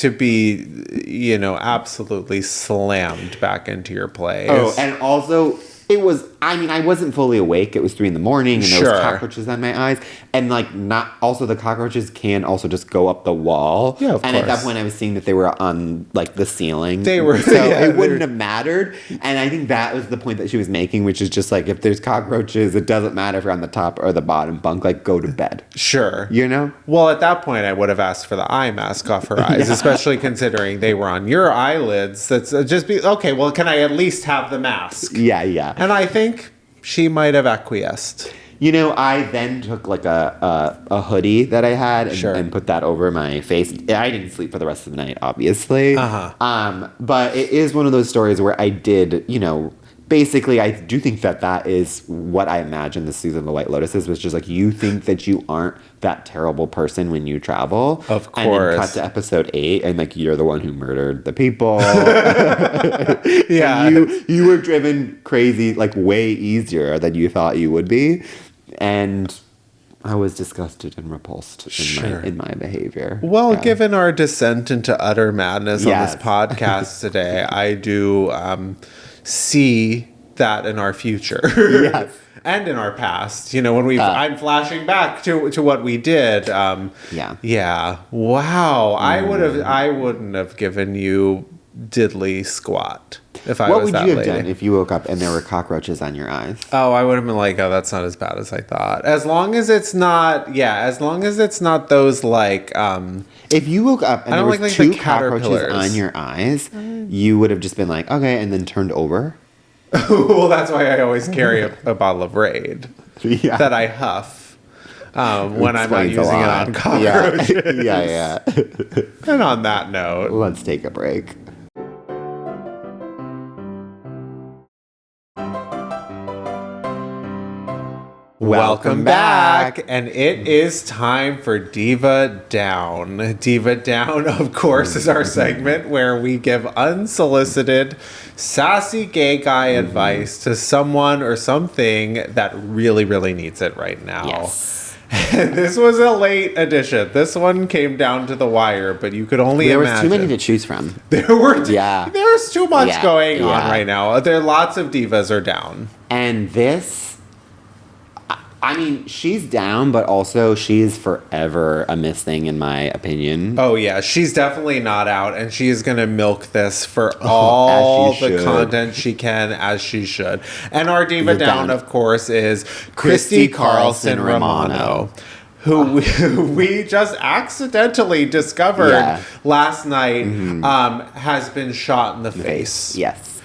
[SPEAKER 2] absolutely slammed back into your place.
[SPEAKER 1] Oh, and also It was, I mean, I wasn't fully awake. It was 3 a.m. and there was
[SPEAKER 2] Sure.
[SPEAKER 1] cockroaches on my eyes. And like, not, also the cockroaches can also just go up the wall.
[SPEAKER 2] Yeah, of
[SPEAKER 1] and
[SPEAKER 2] course.
[SPEAKER 1] at that point I was seeing that they were on like the ceiling.
[SPEAKER 2] They were,
[SPEAKER 1] so
[SPEAKER 2] yeah,
[SPEAKER 1] it wouldn't have mattered. And I think that was the point that she was making, which is just like, if there's cockroaches, it doesn't matter if you're on the top or the bottom bunk, like go to bed.
[SPEAKER 2] Sure.
[SPEAKER 1] You know?
[SPEAKER 2] Well, at that point, I would have asked for the eye mask off her eyes, especially considering they were on your eyelids. That's just be, okay, well, can I at least have the mask?
[SPEAKER 1] Yeah, yeah.
[SPEAKER 2] And I think she might have acquiesced.
[SPEAKER 1] You know, I then took like a hoodie that I had and put that over my face. I didn't sleep for the rest of the night, obviously. But it is one of those stories where I did, you know, basically I do think that is what I imagine the season of The White Lotus is, which is like you think that you aren't that terrible person when you travel.
[SPEAKER 2] Of course.
[SPEAKER 1] And then cut to episode 8 and like you're the one who murdered the people.
[SPEAKER 2] Yeah.
[SPEAKER 1] And you were driven crazy like way easier than you thought you would be. And I was disgusted and repulsed in my behavior.
[SPEAKER 2] Well, given our descent into utter madness on this podcast today, I do see that in our future.
[SPEAKER 1] Yes.
[SPEAKER 2] And in our past. You know, when I'm flashing back to what we did. Yeah. Wow. I wouldn't have given you diddly squat if I was that lady.
[SPEAKER 1] What would you have done if you woke up and there were cockroaches on your eyes?
[SPEAKER 2] Oh, I would have been like, oh, that's not as bad as I thought. As long as it's not those like
[SPEAKER 1] if you woke up and there was
[SPEAKER 2] like
[SPEAKER 1] 2
[SPEAKER 2] the
[SPEAKER 1] cockroaches on your eyes, you would have just been like, okay, and then turned over.
[SPEAKER 2] Well, that's why I always carry a bottle of Raid that I huff when I'm not using it on cockroaches.
[SPEAKER 1] Yeah.
[SPEAKER 2] And on that note,
[SPEAKER 1] let's take a break.
[SPEAKER 2] Welcome back. And it is time for Diva Down. Diva Down, of course, is our segment where we give unsolicited, sassy gay guy advice to someone or something that really, really needs it right now.
[SPEAKER 1] Yes.
[SPEAKER 2] This was a late edition. This one came down to the wire, but you could only imagine.
[SPEAKER 1] There was too many to choose from.
[SPEAKER 2] There's too much going on right now. There are lots of divas are down.
[SPEAKER 1] And this, I mean, she's down, but also she's forever a miss thing, in my opinion.
[SPEAKER 2] Oh, yeah. She's definitely not out, and she is going to milk this for all the content she can, as she should. And our diva down, of course, is Christy Carlson Romano, who we just accidentally discovered last night has been shot in the face.
[SPEAKER 1] Yes.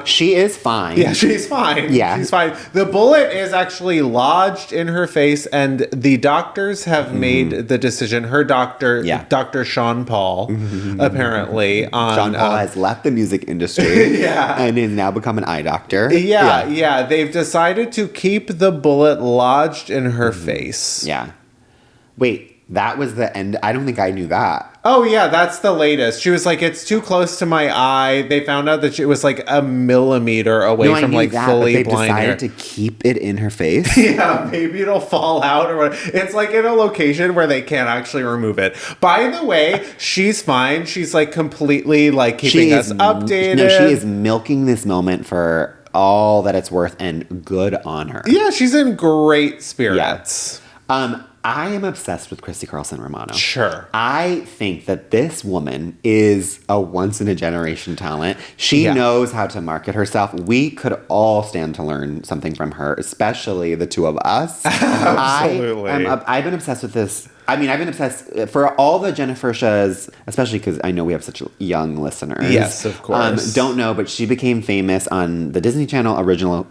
[SPEAKER 1] She is fine.
[SPEAKER 2] Yeah, she's fine.
[SPEAKER 1] Yeah.
[SPEAKER 2] She's fine. The bullet is actually lodged in her face, and the doctors have made the decision. Her doctor, Dr. Sean Paul, apparently.
[SPEAKER 1] Sean Paul has left the music industry and is now become an eye doctor.
[SPEAKER 2] Yeah. They've decided to keep the bullet lodged in her face.
[SPEAKER 1] Yeah. Wait, that was the end? I don't think I knew that.
[SPEAKER 2] Oh, yeah, that's the latest. She was like, it's too close to my eye. They found out that it was like a millimeter away from like fully blind her.
[SPEAKER 1] They decided to keep it in her face?
[SPEAKER 2] Yeah, maybe it'll fall out or what. It's like in a location where they can't actually remove it. By the way, she's fine. She's like completely like keeping us updated.
[SPEAKER 1] No, she is milking this moment for all that it's worth, and good on her.
[SPEAKER 2] Yeah, she's in great spirits.
[SPEAKER 1] Yeah. I am obsessed with Christy Carlson Romano.
[SPEAKER 2] Sure.
[SPEAKER 1] I think that this woman is a once-in-a-generation talent. She knows how to market herself. We could all stand to learn something from her, especially the two of us.
[SPEAKER 2] Absolutely.
[SPEAKER 1] I've been obsessed with this. I mean, I've been obsessed for all the Jennifer Shahs, especially because I know we have such young listeners.
[SPEAKER 2] Yes, of course.
[SPEAKER 1] Don't know, but she became famous on the Disney Channel original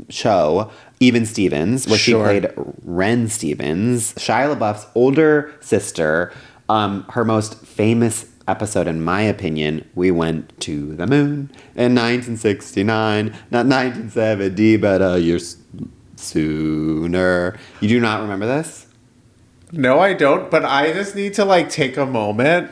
[SPEAKER 1] show, Even Stevens, where she played Ren Stevens, Shia LaBeouf's older sister. Her most famous episode, in my opinion, We Went to the Moon in 1969, not 1970, but a year sooner. You do not remember this?
[SPEAKER 2] No, I don't, but I just need to like take a moment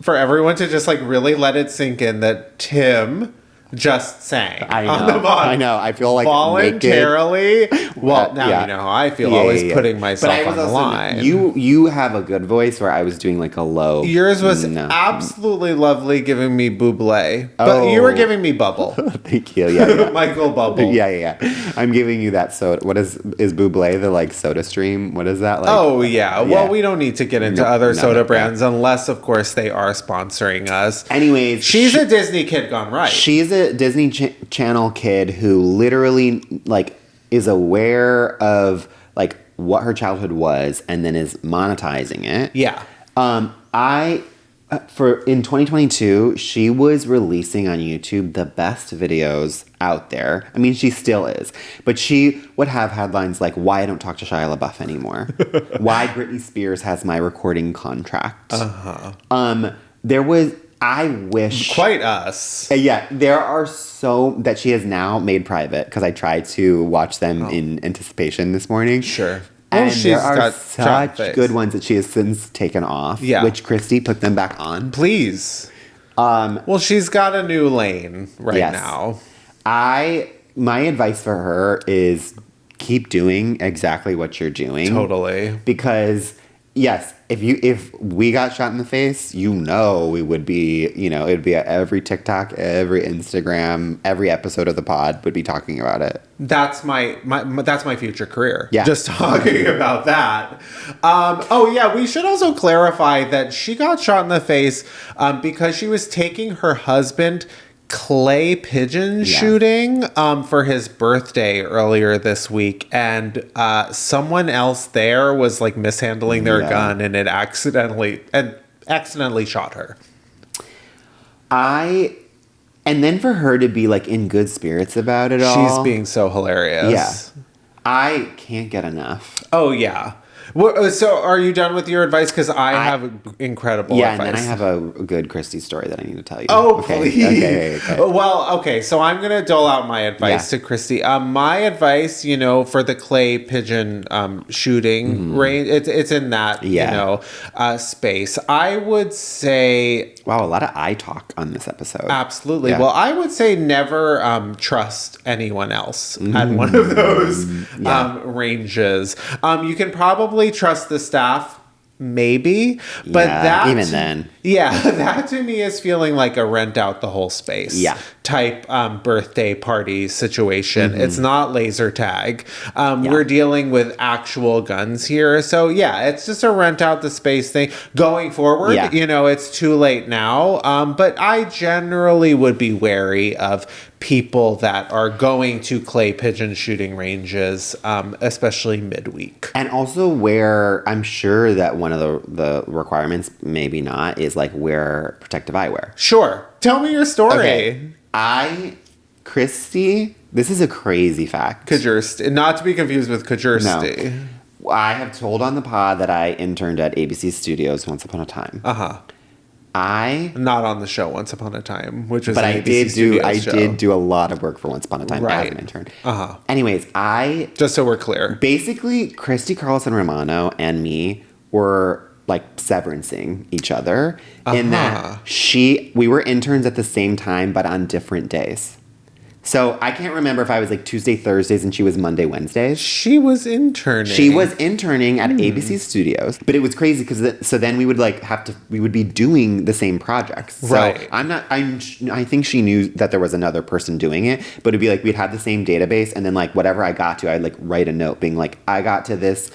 [SPEAKER 2] for everyone to just like really let it sink in that Tim, Just saying.
[SPEAKER 1] I know. I know. I feel like
[SPEAKER 2] voluntarily.
[SPEAKER 1] Naked.
[SPEAKER 2] Well, now you know how I feel. Always putting myself on the line.
[SPEAKER 1] You have a good voice where I was doing like a low.
[SPEAKER 2] Yours was absolutely lovely, giving me buble, but you were giving me bubble.
[SPEAKER 1] Thank you. Yeah.
[SPEAKER 2] Michael Bubble.
[SPEAKER 1] Yeah. I'm giving you that soda. What is buble the like soda stream? What is that like?
[SPEAKER 2] Oh yeah. Well, we don't need to get into other soda brands unless, of course, they are sponsoring us.
[SPEAKER 1] Anyways,
[SPEAKER 2] she's a Disney kid gone right.
[SPEAKER 1] She's a Disney Channel kid who literally like is aware of like what her childhood was and then is monetizing it.
[SPEAKER 2] Yeah.
[SPEAKER 1] In 2022, she was releasing on YouTube the best videos out there. I mean, she still is. But she would have headlines like, why I don't talk to Shia LaBeouf anymore. Why Britney Spears has my recording contract. I wish...
[SPEAKER 2] Quite us.
[SPEAKER 1] Yeah, there are so that she has now made private because I tried to watch them in anticipation this morning.
[SPEAKER 2] Sure.
[SPEAKER 1] And there are such good ones that she has since taken off.
[SPEAKER 2] Yeah.
[SPEAKER 1] Which Christy put them back on.
[SPEAKER 2] Please. Well, she's got a new lane now.
[SPEAKER 1] My advice for her is keep doing exactly what you're doing.
[SPEAKER 2] Totally.
[SPEAKER 1] Because yes, if we got shot in the face, we would be, it would be every TikTok, every Instagram, every episode of the pod would be talking about it.
[SPEAKER 2] That's my future career.
[SPEAKER 1] Yeah.
[SPEAKER 2] Just talking about that. We should also clarify that she got shot in the face because she was taking her husband clay pigeon shooting for his birthday earlier this week, and someone else there was like mishandling their gun and it accidentally shot her.
[SPEAKER 1] And then for her to be like in good spirits about it all,
[SPEAKER 2] she's being so hilarious.
[SPEAKER 1] Yeah, I can't get enough.
[SPEAKER 2] Oh yeah. So are you done with your advice? Because I have incredible advice.
[SPEAKER 1] Yeah, and then I have a good Christy story that I need to tell you.
[SPEAKER 2] Oh, please.
[SPEAKER 1] Okay.
[SPEAKER 2] Well, okay, so I'm going to dole out my advice to Christy. My advice, for the clay pigeon shooting range, it's in that, space. I would say...
[SPEAKER 1] Wow, a lot of eye talk on this episode.
[SPEAKER 2] Absolutely. Yeah. Well, I would say never trust anyone else at one of those ranges. You can probably trust the staff, maybe, but that
[SPEAKER 1] even then,
[SPEAKER 2] that to me is feeling like a rent out the whole space type birthday party situation. It's not laser tag. We're dealing with actual guns here, so it's just a rent out the space thing. Going forward, it's too late now, but I generally would be wary of people that are going to clay pigeon shooting ranges, especially midweek.
[SPEAKER 1] And also where I'm sure that one of the requirements, maybe not, is like wear protective eyewear.
[SPEAKER 2] Sure. Tell me your story.
[SPEAKER 1] Okay. Christy, this is a crazy fact.
[SPEAKER 2] Kajursti. Not to be confused with Kajursti.
[SPEAKER 1] No. I have told on the pod that I interned at ABC Studios once upon a time.
[SPEAKER 2] Not on the show Once Upon a Time, which was
[SPEAKER 1] I did do a lot of work for Once Upon a Time as an intern. Anyways,
[SPEAKER 2] just so we're clear,
[SPEAKER 1] basically Christy Carlson Romano and me were like severancing each other in that we were interns at the same time but on different days. So I can't remember if I was like Tuesday, Thursdays, and she was Monday, Wednesdays.
[SPEAKER 2] She was interning.
[SPEAKER 1] She was interning at ABC Studios, but it was crazy because so then we would like we would be doing the same projects. So
[SPEAKER 2] right.
[SPEAKER 1] I think she knew that there was another person doing it, but it'd be like we'd have the same database, and then like whatever I got to, I'd like write a note being like, I got to this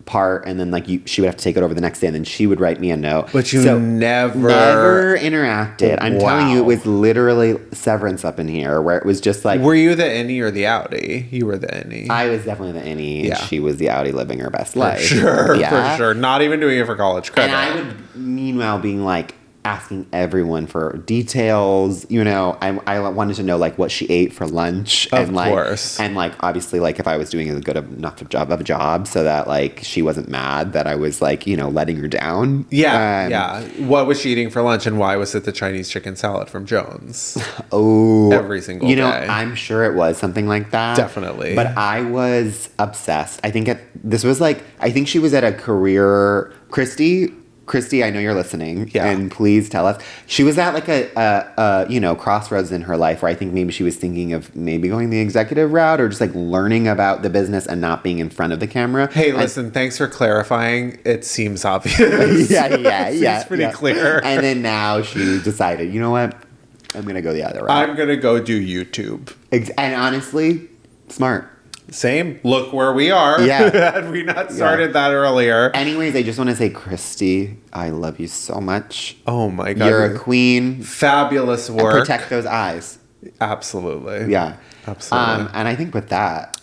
[SPEAKER 1] part, and then like she would have to take it over the next day, and then she would write me a note.
[SPEAKER 2] But you never
[SPEAKER 1] interacted. I'm telling you, it was literally severance up in here, where it was just like.
[SPEAKER 2] Were you the innie or the outie? You were the innie.
[SPEAKER 1] I was definitely the innie, and she was the outie living her best life.
[SPEAKER 2] For sure. Not even doing it for college credit.
[SPEAKER 1] And I would, meanwhile, being like, asking everyone for details, I wanted to know like what she ate for lunch,
[SPEAKER 2] of course,
[SPEAKER 1] and like obviously like if I was doing a good enough job so that like she wasn't mad that I was like letting her down. What was she eating for lunch, and why was it the Chinese chicken salad from Jones? Every single day. I'm sure it was something like that,
[SPEAKER 2] definitely,
[SPEAKER 1] but I was obsessed. I think she was at a career. Christy Christy, I know you're listening,
[SPEAKER 2] Yeah.
[SPEAKER 1] and please tell us. She was at like a crossroads in her life where I think maybe she was thinking of maybe going the executive route or just like learning about the business and not being in front of the camera.
[SPEAKER 2] Hey, listen, thanks for clarifying. It seems obvious.
[SPEAKER 1] Yeah.
[SPEAKER 2] It's pretty clear.
[SPEAKER 1] And then now she decided, you know what? I'm gonna go the other route.
[SPEAKER 2] I'm gonna go do YouTube.
[SPEAKER 1] And honestly, smart.
[SPEAKER 2] Same. Look where we are.
[SPEAKER 1] Yeah.
[SPEAKER 2] Had we not started that earlier.
[SPEAKER 1] Anyways, I just want to say, Christy, I love you so much.
[SPEAKER 2] Oh my God.
[SPEAKER 1] You're a queen.
[SPEAKER 2] Fabulous work.
[SPEAKER 1] And protect those eyes.
[SPEAKER 2] Absolutely.
[SPEAKER 1] Yeah.
[SPEAKER 2] Absolutely.
[SPEAKER 1] And I think with that...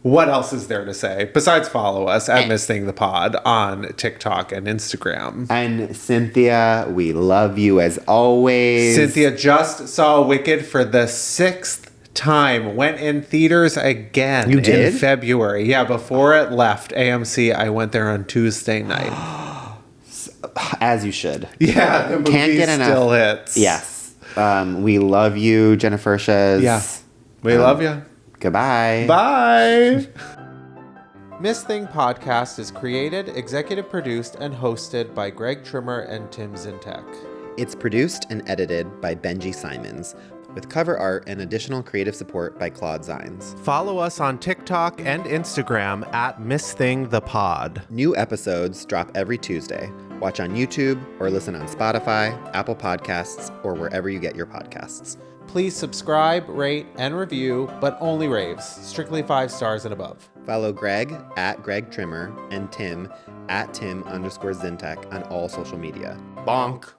[SPEAKER 2] What else is there to say? Besides follow us at Missing the Pod on TikTok and Instagram.
[SPEAKER 1] And Cynthia, we love you as always.
[SPEAKER 2] Cynthia just saw Wicked for the 6th time. Went in theaters again.
[SPEAKER 1] You did?
[SPEAKER 2] In February. Yeah, before it left AMC, I went there on Tuesday night.
[SPEAKER 1] As you should.
[SPEAKER 2] Yeah, the movie
[SPEAKER 1] Can't get enough.
[SPEAKER 2] Still hits.
[SPEAKER 1] Yes. We love you, Jennifer Shez.
[SPEAKER 2] Yeah. We love you.
[SPEAKER 1] Goodbye.
[SPEAKER 2] Bye. Miss Thing Podcast is created, executive produced, and hosted by Greg Trimmer and Tim Zientek.
[SPEAKER 1] It's produced and edited by Benji Simons, with cover art and additional creative support by Claude Zeins.
[SPEAKER 2] Follow us on TikTok and Instagram at Miss Thing the Pod.
[SPEAKER 1] New episodes drop every Tuesday. Watch on YouTube or listen on Spotify, Apple Podcasts, or wherever you get your podcasts.
[SPEAKER 2] Please subscribe, rate, and review, but only raves. Strictly 5 stars and above.
[SPEAKER 1] Follow Greg at Greg Trimmer and Tim at Tim_Zientek on all social media. Bonk.